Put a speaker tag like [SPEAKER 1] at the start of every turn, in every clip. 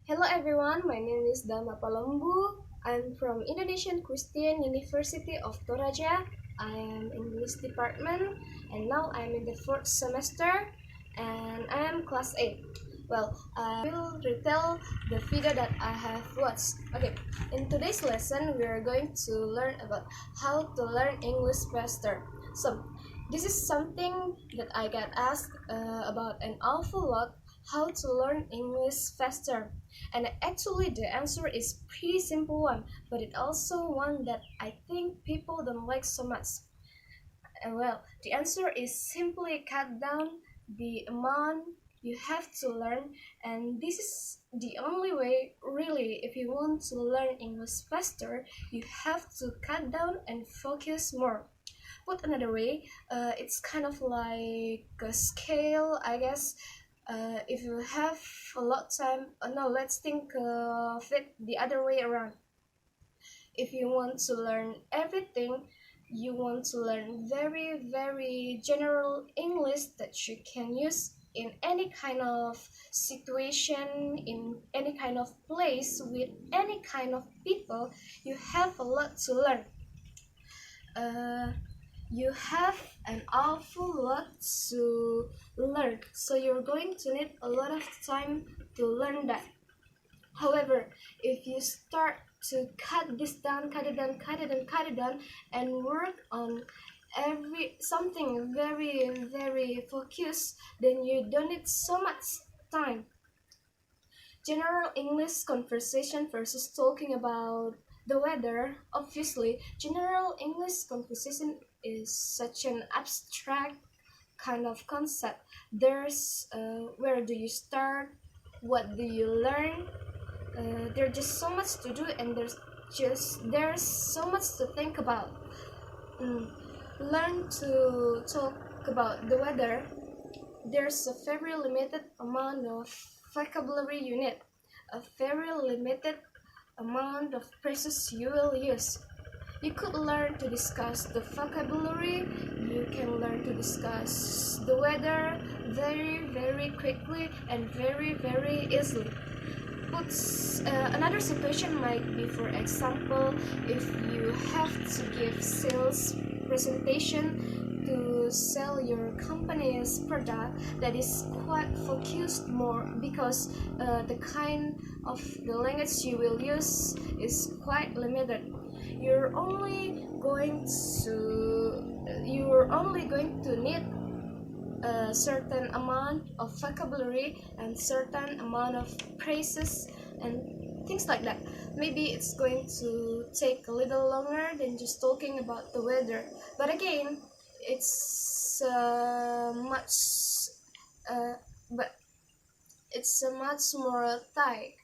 [SPEAKER 1] Hello everyone, my name is Dalma Palombu. I'm from Indonesian Christian University of Toraja. I am English department and now I'm in the fourth semester and I am class 8. I will retell the video that I have watched. Okay, in today's lesson we are going to learn about how to learn English faster. So, this is something that I get asked about an awful lot, how to learn English faster. And actually the answer is pretty simple one, but it also one that I think people don't like so much. The answer is simply cut down the amount you have to learn, and this is the only way really. If you want to learn English faster, you have to cut down and focus more. Put another way, it's kind of like a scale, I guess. If you have a lot time, no, let's think of it the other way around. If you want to learn everything, you want to learn very general English that you can use in any kind of situation, in any kind of place, with any kind of people, you have a lot to learn. You have an awful lot to learn, so you're going to need a lot of time to learn that. However, if you start to cut this down, cut it down, and work on something very focused, then you don't need so much time. General English conversation versus talking about the weather. Obviously, general English conversation is such an abstract kind of concept. There's where do you start? What do you learn? There's just so much to do, and there's so much to think about. Learn to talk about the weather. There's a very limited amount of vocabulary you need, a very limited amount of phrases you will use. You could learn to discuss the vocabulary, you can learn to discuss the weather very quickly and very easily. Another situation might be, for example, if you have to give sales presentation to sell your company's product, that is quite focused more, because the kind of the language you will use is quite limited. You're only going to need a certain amount of vocabulary and certain amount of phrases and things like that. Maybe it's going to take a little longer than just talking about the weather, but again, it's a much more tight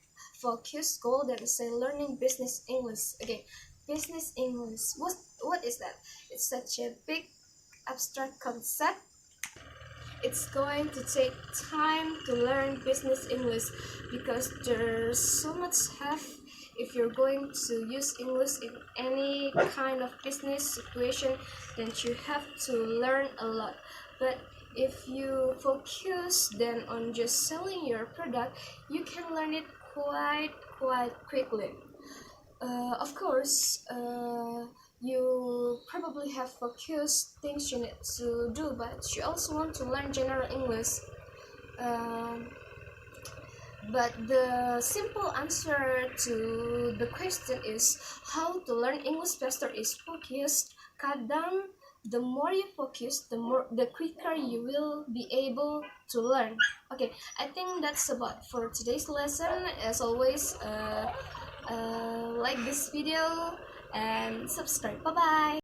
[SPEAKER 1] focused goal than say learning business English. Again, business English, what is that? It's such a big abstract concept. It's going to take time to learn business English because there's so much if you're going to use English in any kind of business situation, then you have to learn a lot. But if you focus then on just selling your product, you can learn it quite quickly. Of course, you probably have focused things you need to do, but you also want to learn general English. But the simple answer to the question is how to learn English faster is focus. Cut down. The more you focus, the quicker you will be able to learn. Okay, I think that's about for today's lesson. As always, like this video and subscribe. Bye bye.